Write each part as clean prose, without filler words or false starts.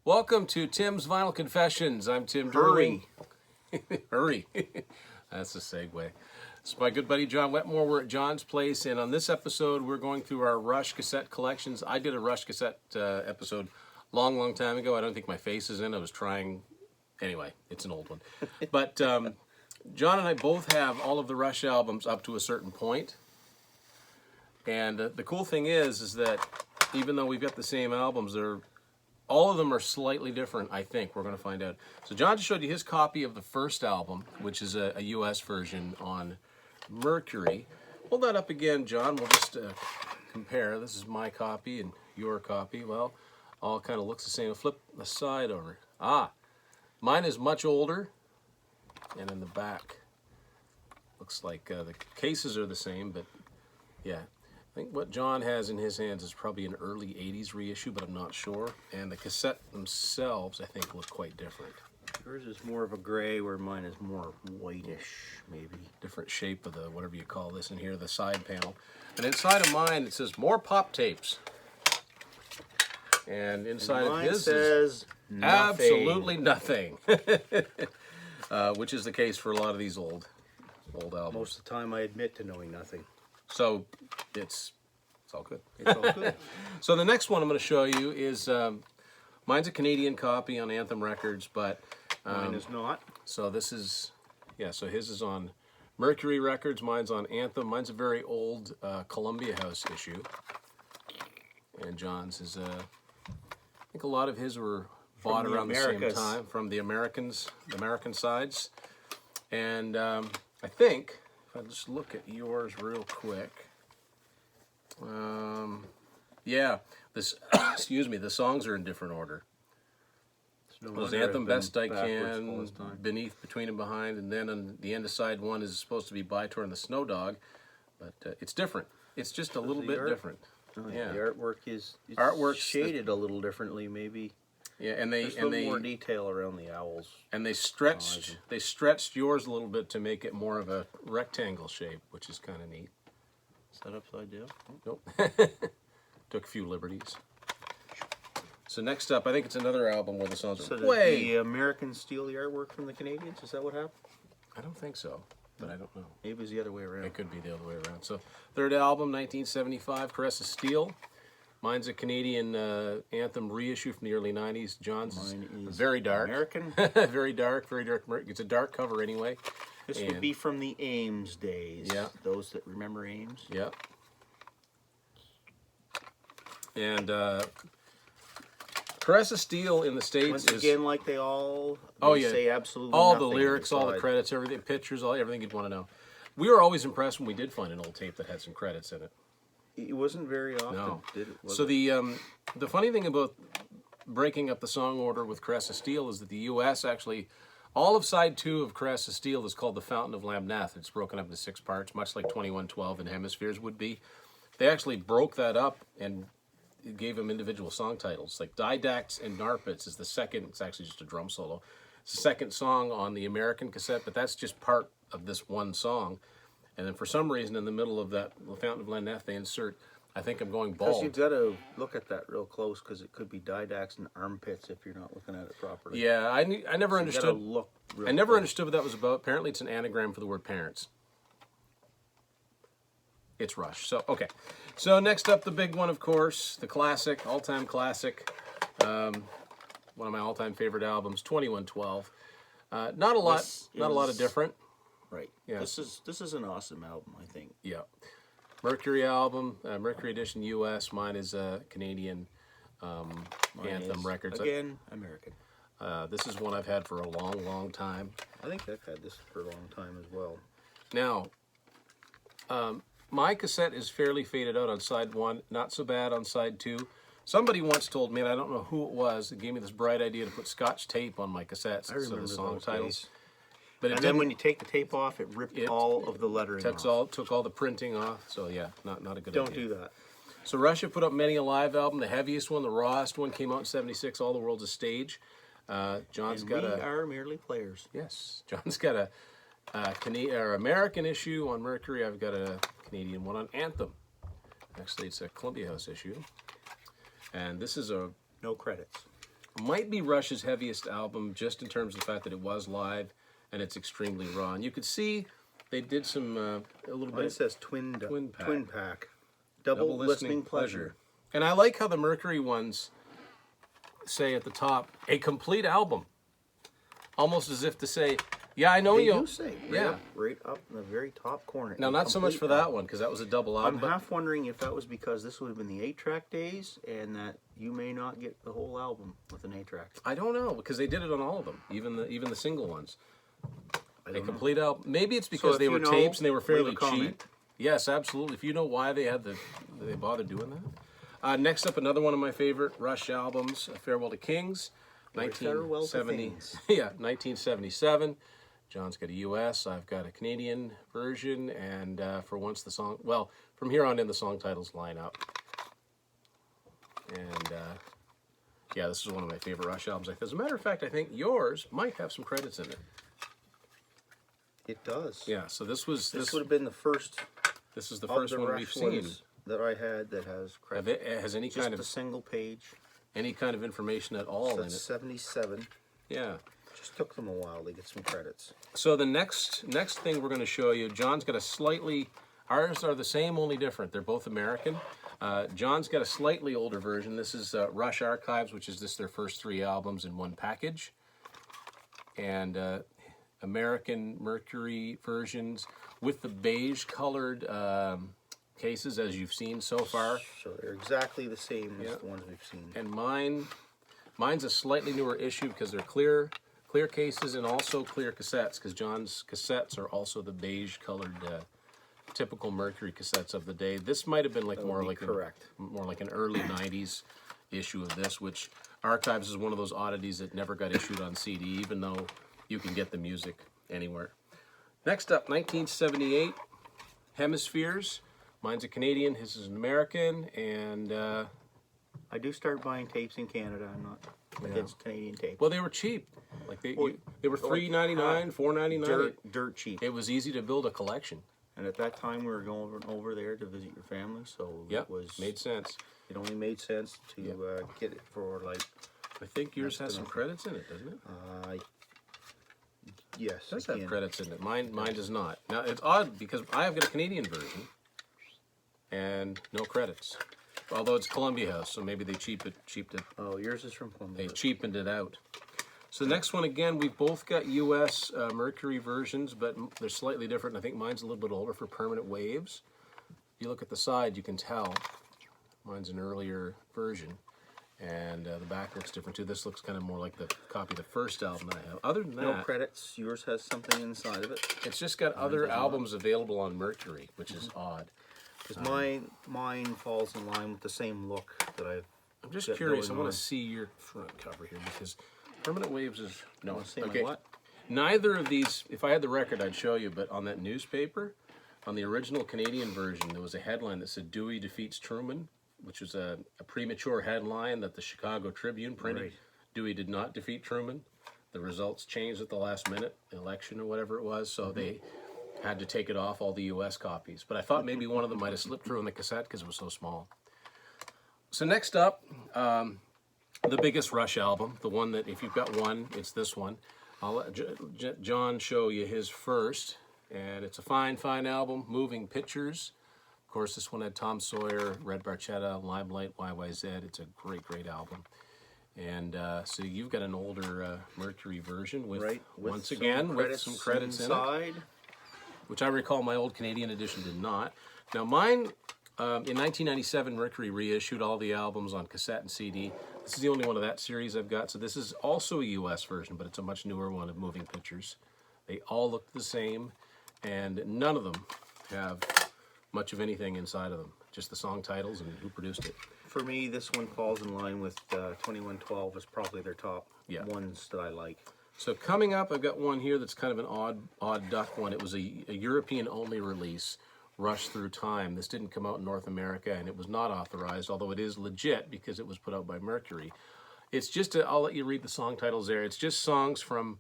Welcome to Tim's Vinyl Confessions. I'm Tim Hurry. Durling. Hurry. That's a segue. It's my good buddy John Wetmore. We're at John's place, and on this episode, we're going through our Rush cassette collections. I did a Rush cassette episode long time ago. I don't think my face is in. I was trying. Anyway, it's an old one. But John and I both have all of the Rush albums up to a certain point. And the cool thing is that even though we've got the same albums, all of them are slightly different, I think. We're going to find out. So John just showed you his copy of the first album, which is a US version on Mercury. Hold that up again, John. We'll just compare. This is my copy and your copy. Well, all kind of looks the same. I'll flip the side over. Mine is much older. And in the back, looks like the cases are the same, but yeah. I think what John has in his hands is probably an early 80s reissue, but I'm not sure. And the cassette themselves, I think, look quite different. Yours is more of a gray, where mine is more whitish, maybe. Different shape of the, whatever you call this in here, the side panel. And inside of mine, it says more pop tapes. And inside of his says nothing. Absolutely nothing. Which is the case for a lot of these old albums. Most of the time I admit to knowing nothing. So it's all good. It's all good. So the next one I'm going to show you is, mine's a Canadian copy on Anthem Records, but... Mine is not. So this is, so his is on Mercury Records, mine's on Anthem. Mine's a very old Columbia House issue. And John's is, I think a lot of his were bought around the same time from the American sides. And I think... I'll just look at yours real quick. Excuse me, the songs are in different order. There's Anthem, Best I Can, Beneath, Between and Behind, and then on the end of side one is supposed to be By Tour and the Snow Dog, but it's different. It's just a little bit different. Oh, yeah. The artwork is shaded a little differently, maybe. Yeah, and there's a little more detail around the owls. And they stretched yours a little bit to make it more of a rectangle shape, which is kind of neat. Is that upside down? Nope. Took a few liberties. So next up, I think it's another album where the songs are way... the Americans steal the artwork from the Canadians? Is that what happened? I don't think so, but I don't know. Maybe it was the other way around. It could be the other way around. So third album, 1975, Caress of Steel. Mine's a Canadian Anthem reissue from the early 90s. John's is very dark. American? Very dark. It's a dark cover anyway. This would be from the Ames days. Yeah. Those that remember Ames. Yeah. And Caress of Steel in the States Once again, like they all say absolutely all nothing the lyrics, all the credits, everything, pictures, everything you'd want to know. We were always impressed when we did find an old tape that had some credits in it. It wasn't very often, no. Did it? So the funny thing about breaking up the song order with Caress of Steel is that the U.S. actually, all of side 2 of Caress of Steel is called The Fountain of Lambeth. It's broken up into 6 parts, much like 2112 and Hemispheres would be. They actually broke that up and gave them individual song titles. Like Didacts and Narpits is the second, it's actually just a drum solo. It's the second song on the American cassette, but that's just part of this one song. And then for some reason, in the middle of that Fountain of Lambeth, they insert, I think I'm going bald. Because you've got to look at that real close, because it could be Didacts and Armpits if you're not looking at it properly. Yeah, I never understood. I never understood what that was about. Apparently, it's an anagram for the word parents. It's Rush. So, okay. So next up, the big one, of course, the classic, all-time classic, one of my all-time favorite albums, 2112. Not a lot of different. Right. Yeah. This is an awesome album, I think. Yeah. Mercury album, Mercury Edition US. Mine is Canadian Anthem Records. Again, American. This is one I've had for a long time. I think I've had this for a long time as well. Now, my cassette is fairly faded out on side 1, not so bad on side 2. Somebody once told me, and I don't know who it was, that gave me this bright idea to put Scotch tape on my cassettes instead of the song titles. But then when you take the tape off, it ripped all of the lettering off. Took all the printing off. So yeah, not a good idea. Don't do that. So Russia put up many a live album. The heaviest one, the rawest one, came out in '76. All the World's a Stage. John's got we are merely players. Yes, John's got a American issue on Mercury. I've got a Canadian one on Anthem. Actually, it's a Columbia House issue. And this is no credits. Might be Rush's heaviest album, just in terms of the fact that it was live and it's extremely raw. And you could see they did some a little Mine bit. says twin pack. Double listening pleasure. And I like how the Mercury ones say at the top, a complete album. Almost as if to say, yeah, I know They you'll... do say, right up in the very top corner. Now, not so much for that one, because that was a double album. I'm half wondering if that was because this would have been the 8-track days, and that you may not get the whole album with an 8-track. I don't know, because they did it on all of them, even the single ones. A complete album. Maybe it's because they were tapes and they were fairly cheap. Yes, absolutely. If you know why they bothered doing that. Next up, another one of my favorite Rush albums, Farewell to Kings, 1970. Yeah, 1977. John's got a U.S., I've got a Canadian version, and for once the song, well, from here on in the song titles line up. And yeah, this is one of my favorite Rush albums. As a matter of fact, I think yours might have some credits in it. It does. Yeah, so this would have been the first. This is the first one we've seen that I had that has credit. Has any just kind of a single page. Any kind of information at all in it. 77. Yeah. Just took them a while to get some credits. So the next thing we're going to show you, John's got a slightly, ours are the same, only different. They're both American. John's got a slightly older version. This is Rush Archives, which is their first 3 albums in one package. And American Mercury versions with the beige colored cases, as you've seen so far. So they're exactly the same as the ones we've seen. And mine's a slightly newer issue because they're clear cases and also clear cassettes, because John's cassettes are also the beige colored typical Mercury cassettes of the day. This might have been more like an early 90s issue of this, which Archives is one of those oddities that never got issued on CD, even though you can get the music anywhere. Next up, 1978, Hemispheres. Mine's a Canadian, his is an American, and I do start buying tapes in Canada. I'm not against Canadian tapes. Well, they were cheap. Like they were $3.99, $4.99. Dirt cheap. It was easy to build a collection. And at that time, we were going over there to visit your family, so it made sense. It only made sense to get it for like. I think yours has some credits in it, doesn't it? Yes, it does have credits in it. Mine does not. Now it's odd because I have got a Canadian version and no credits. Although it's Columbia House, so maybe they cheaped it. Oh, yours is from Columbia. They cheapened it out. So the next one, again, we've both got U.S. Mercury versions, but they're slightly different. I think mine's a little bit older for Permanent Waves. If you look at the side, you can tell mine's an earlier version. And the back looks different too. This looks kind of more like the copy of the first album that I have. Other than that, no credits. Yours has something inside of it. It's just got other albums available on Mercury, which is odd. Because mine falls in line with the same look that I've. I'm just curious. I want to see your front cover here because Permanent Waves is okay. What? Neither of these. If I had the record, I'd show you. But on that newspaper, on the original Canadian version, there was a headline that said "Dewey defeats Truman," which was a premature headline that the Chicago Tribune printed. Right. Dewey did not defeat Truman. The results changed at the last minute, election or whatever it was, so they had to take it off all the U.S. copies. But I thought maybe one of them might have slipped through on the cassette because it was so small. So next up, the biggest Rush album, the one that if you've got one, it's this one. I'll let John show you his first, and it's a fine, fine album, Moving Pictures. Of course, this one had Tom Sawyer, Red Barchetta, Limelight, YYZ. It's a great, great album. And so you've got an older Mercury version with once again, with some credits inside. In it. Which I recall my old Canadian edition did not. Now mine, in 1997, Mercury reissued all the albums on cassette and CD. This is the only one of that series I've got. So this is also a U.S. version, but it's a much newer one of Moving Pictures. They all look the same, and none of them have much of anything inside of them. Just the song titles and who produced it. For me, this one falls in line with 2112 is probably their top ones that I like. So coming up, I've got one here that's kind of an odd duck one. It was a European-only release, Rush Through Time. This didn't come out in North America, and it was not authorized, although it is legit because it was put out by Mercury. It's just, I'll let you read the song titles there. It's just songs from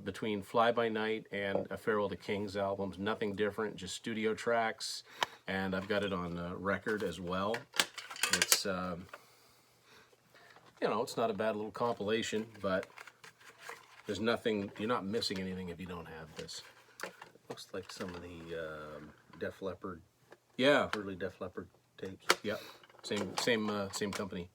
between Fly By Night and A Farewell to Kings albums. Nothing different, just studio tracks, and I've got it on record as well. It's you know, it's not a bad little compilation, but there's nothing, you're not missing anything if you don't have this. Looks like some of the Def Leppard, early Def Leppard tapes. Yep, same company.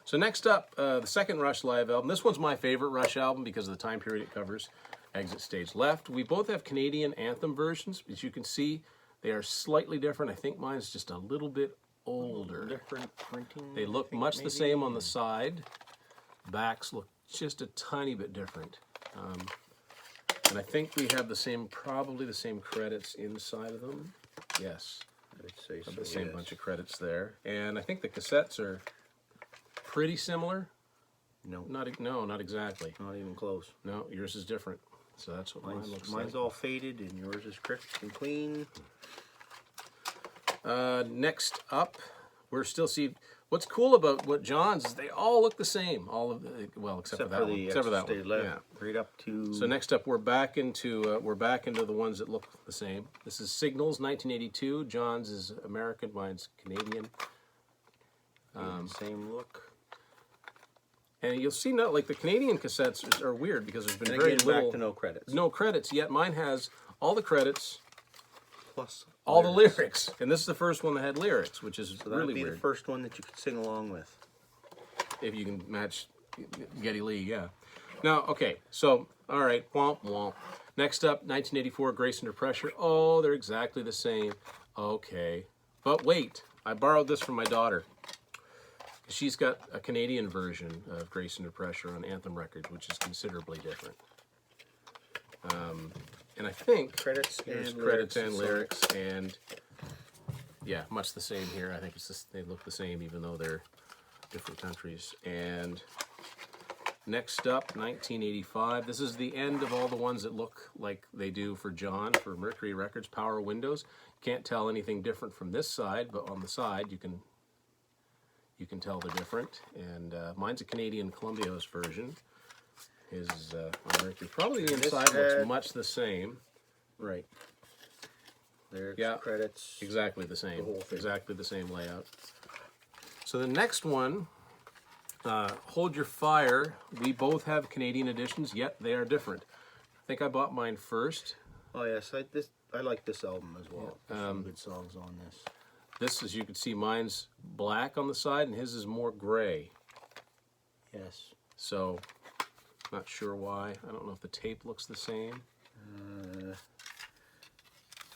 So next up, the second Rush live album. This one's my favorite Rush album because of the time period it covers. Exit Stage Left. We both have Canadian anthem versions. As you can see, they are slightly different. I think mine's just a little bit older. Different printing. They look much the same on the side. Backs look just a tiny bit different. And I think we have the same, probably the same credits inside of them. Yes. I'd say so, the same bunch of credits there. And I think the cassettes are pretty similar. No, not exactly. Not even close. No, yours is different. So that's what mine looks like. Mine's all faded and yours is crisp and clean. Next up, we're still seeing. What's cool about what John's is they all look the same. All of the, well, except for that one. Except for that one. Left, yeah. Right up to. So next up, we're back into the ones that look the same. This is Signals, 1982. John's is American, mine's Canadian. Same look. And you'll see now, like the Canadian cassettes are weird because there's been very little. Back to no credits. No credits yet. Mine has all the credits. Plus all the lyrics, and this is the first one that had lyrics, which is so really be weird. The first one that you could sing along with, if you can match Geddy Lee, yeah. Now, okay, so all right, womp womp. Next up, 1984, Grace Under Pressure. Oh, they're exactly the same. Okay, but wait, I borrowed this from my daughter. She's got a Canadian version of Grace Under Pressure on Anthem Records, which is considerably different. And I think credits and lyrics, and yeah, much the same here. I think it's just, they look the same even though they're different countries. And next up, 1985. This is the end of all the ones that look like they do for John, for Mercury Records, Power Windows. Can't tell anything different from this side, but on the side you can tell they're different. And mine's a Canadian Columbia's version. His is on Mercury. Probably the inside looks much the same. Right. There's credits. Exactly the same. Exactly the same layout. So the next one, Hold Your Fire. We both have Canadian editions, yet they are different. I think I bought mine first. Oh yes, I like this album as well. There's some good songs on this. This, as you can see, mine's black on the side, and his is more gray. Yes. So, not sure why. I don't know if the tape looks the same.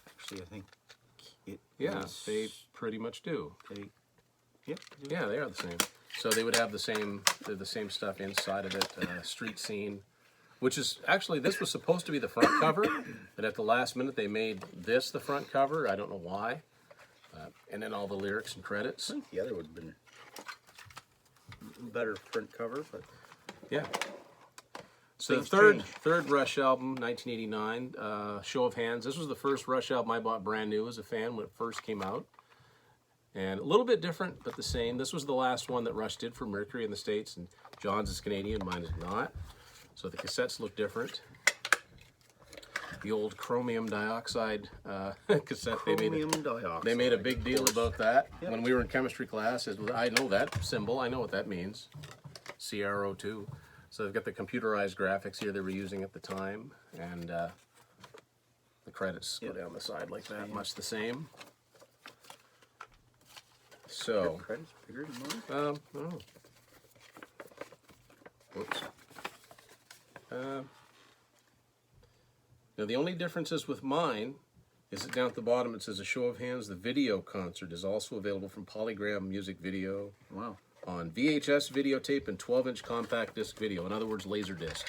Actually, I think it is. They pretty much do. Yep. Yeah, they are the same. So they would have the same stuff inside of it. Street Scene, which is actually, this was supposed to be the front cover, but at the last minute they made this the front cover. I don't know why. And then all the lyrics and credits. I think the other would have been better front cover, but yeah. So the third Rush album, 1989, Show of Hands. This was the first Rush album I bought brand new as a fan when it first came out. And a little bit different, but the same. This was the last one that Rush did for Mercury in the States, and John's is Canadian, mine is not. So the cassettes look different. The old chromium dioxide cassette. They made a big deal about that when we were in chemistry class. I know that symbol. I know what that means. CrO2. So they've got the computerized graphics here they were using at the time, and the credits go down the side like that, much the same. So, credits bigger than mine? Oh. Whoops. Now the only differences with mine is that down at the bottom it says A Show of Hands, the video concert is also available from Polygram Music Video. Wow. On VHS videotape and 12-inch compact disc video. In other words, Laserdisc.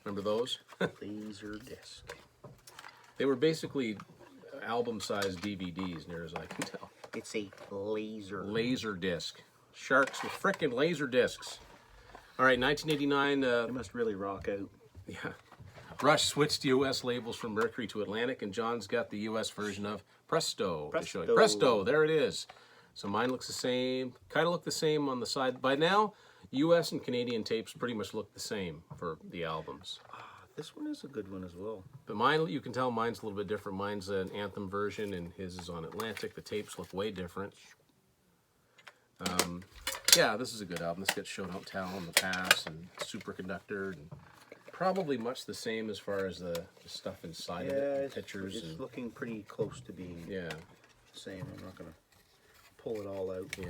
Remember those? Laserdisc. They were basically album-sized DVDs, near as I can tell. It's a laser. Laserdisc. Sharks with frickin' laser discs. All right, 1989. They must really rock out. Yeah. Rush switched U.S. labels from Mercury to Atlantic, and John's got the U.S. version of Presto. Presto, there it is. So mine looks the same, kind of look the same on the side. By now, U.S. and Canadian tapes pretty much look the same for the albums. This one is a good one as well. But mine, you can tell mine's a little bit different. Mine's an Anthem version, and his is on Atlantic. The tapes look way different. Yeah, this is a good album. This gets Show Don't Tell in the past and Superconductor, and probably much the same as far as the stuff inside of it, and pictures. It's looking pretty close to being the same. I'm not going to pull it all out. Yeah.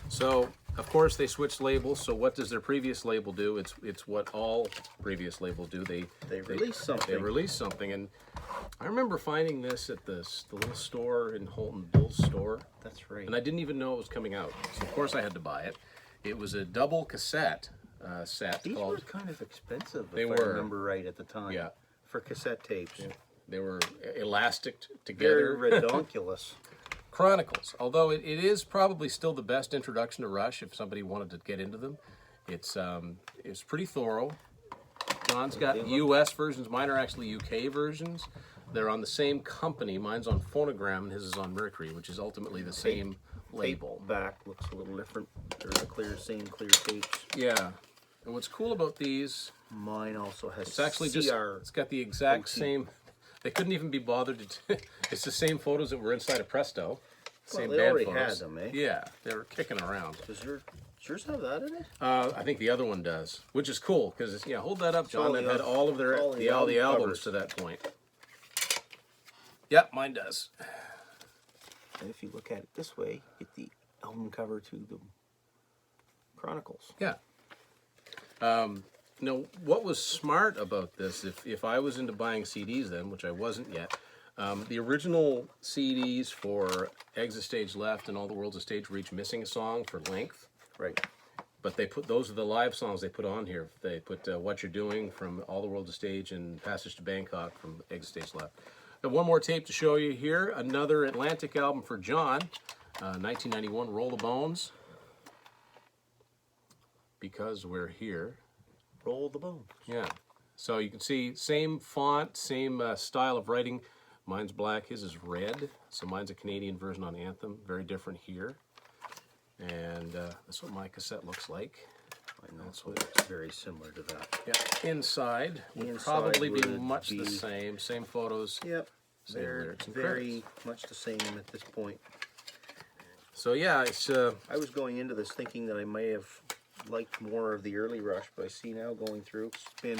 So, of course, they switched labels. So, what does their previous label do? It's what all previous labels do. They release something. They release something, and I remember finding this at the little store in Holton, Bill's store. That's right. And I didn't even know it was coming out. So, of course, I had to buy it. It was a double cassette set. These were kind of expensive, They if were. I remember right at the time. Yeah. For cassette tapes. Yeah. They were elastic together. Very redonkulous. Chronicles, although it is probably still the best introduction to Rush if somebody wanted to get into them. It's pretty thorough. John's got U.S. versions. Mine are actually U.K. versions. They're on the same company. Mine's on Phonogram and his is on Mercury, which is ultimately the same label. Back looks a little different. They're the same clear tapes. Yeah. And what's cool about these? Mine also has. It's actually just. It's got the exact same. They couldn't even be bothered to. It's the same photos that were inside of Presto. Same they band already photos. had them, eh? Yeah, they were kicking around. Does yours have that in it? I think the other one does, which is cool because hold that up, John. That had all of their all the albums covers. to that point. Yep, mine does. And if you look at it this way, you get the album cover to the Chronicles. Yeah. What was smart about this, if I was into buying CDs then, which I wasn't yet, the original CDs for Exit Stage Left and All the World's a Stage were each missing a song for length. Right. But they put, those are the live songs they put on here. They put What You're Doing from All the World's a Stage and Passage to Bangkok from Exit Stage Left. And one more tape to show you here. Another Atlantic album for John, 1991, Roll the Bones. Because we're here. Roll the bones. Yeah. So you can see same font, same style of writing. Mine's black, his is red. So mine's a Canadian version on Anthem. Very different here. And that's what my cassette looks like. I know, so it's very similar to that. Yeah. Inside would probably be much the same. Same photos. Yep. Same They're lyrics and very credits. much the same at this point. So yeah, it's... I was going into this thinking that I may have liked more of the early Rush, but I see now going through, it's been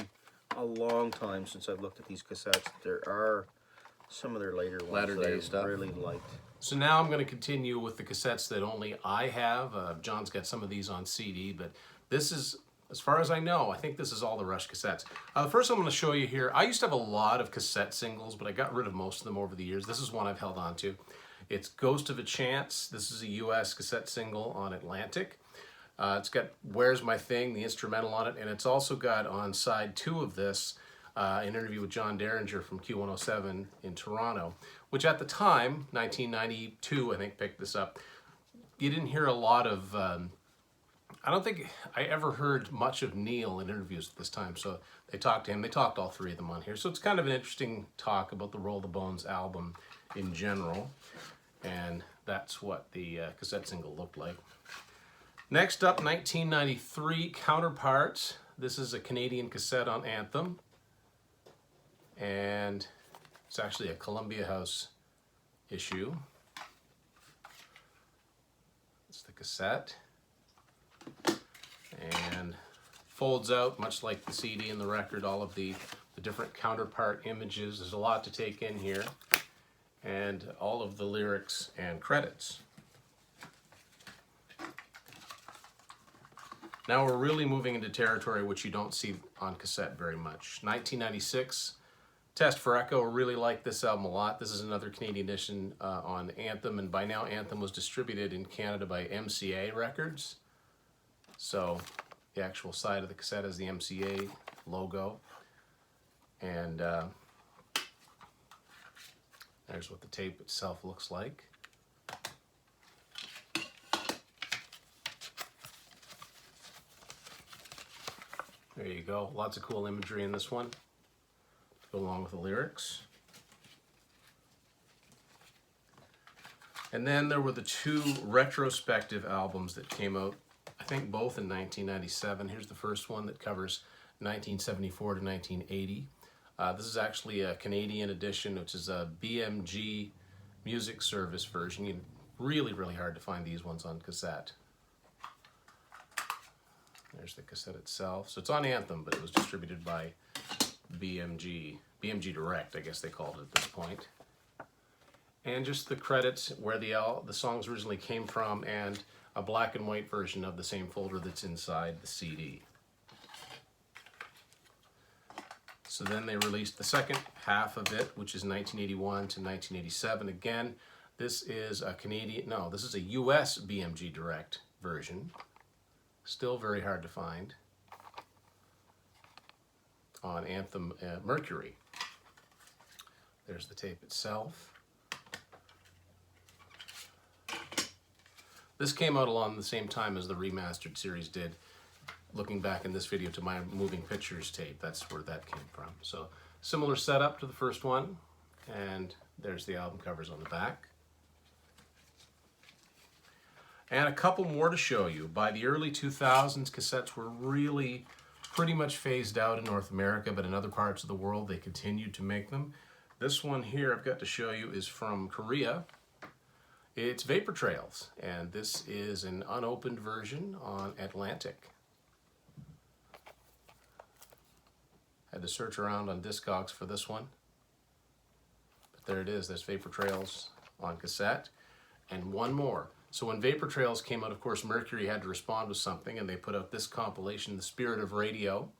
a long time since I've looked at these cassettes. There are some of their later ones Latter day that I stuff. really liked. So now I'm going to continue with the cassettes that only I have. John's got some of these on CD, but this is, as far as I know, I think this is all the Rush cassettes. The first I'm going to show you here, I used to have a lot of cassette singles, but I got rid of most of them over the years. This is one I've held on to. It's Ghost of a Chance. This is a U.S. cassette single on Atlantic. It's got Where's My Thing, the instrumental on it, and it's also got on side 2 of this an interview with John Derringer from Q107 in Toronto, which at the time, 1992, I think, picked this up. You didn't hear a lot of, I don't think I ever heard much of Neil in interviews at this time, so they talked to him. They talked all three of them on here, so it's kind of an interesting talk about the Roll the Bones album in general, and that's what the cassette single looked like. Next up, 1993, Counterparts. This is a Canadian cassette on Anthem. And it's actually a Columbia House issue. It's the cassette. And folds out, much like the CD and the record, all of the different counterpart images. There's a lot to take in here. And all of the lyrics and credits. Now we're really moving into territory which you don't see on cassette very much. 1996, Test for Echo. Really like this album a lot. This is another Canadian edition on Anthem, and by now Anthem was distributed in Canada by MCA Records. So the actual side of the cassette is the MCA logo. And there's what the tape itself looks like. There you go. Lots of cool imagery in this one to go along with the lyrics. And then there were the two retrospective albums that came out, I think both in 1997. Here's the first one that covers 1974 to 1980. This is actually a Canadian edition, which is a BMG music service version. Really, really hard to find these ones on cassette. There's the cassette itself. So it's on Anthem, but it was distributed by BMG Direct, I guess they called it at this point. And just the credits, where the songs originally came from, and a black and white version of the same folder that's inside the CD. So then they released the second half of it, which is 1981 to 1987. Again, this is a this is a US BMG Direct version. Still very hard to find on Anthem Mercury. There's the tape itself. This came out along the same time as the remastered series did. Looking back in this video to my Moving Pictures tape, that's where that came from. So similar setup to the first one, and there's the album covers on the back. And a couple more to show you. By the early 2000s, cassettes were really pretty much phased out in North America, but in other parts of the world they continued to make them. This one here I've got to show you is from Korea. It's Vapor Trails, and this is an unopened version on Atlantic. Had to search around on Discogs for this one. But there it is, there's Vapor Trails on cassette. And one more. So when Vapor Trails came out, of course, Mercury had to respond with something, and they put out this compilation, The Spirit of Radio,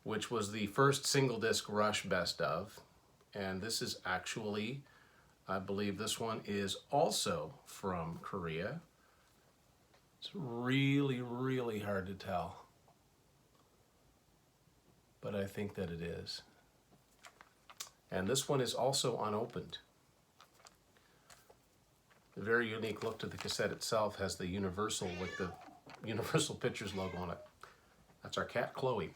which was the first single disc Rush best of. And this is actually, I believe this one is also from Korea. It's really, really hard to tell, but I think that it is. And this one is also unopened. The very unique look to the cassette itself has the Universal with the Universal Pictures logo on it. That's our cat, Chloe.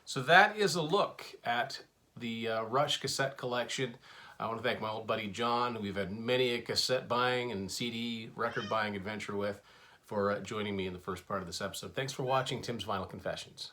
So that is a look at the Rush cassette collection. I want to thank my old buddy John, who we've had many a cassette buying and CD record buying adventure with, for joining me in the first part of this episode. Thanks for watching Tim's Vinyl Confessions.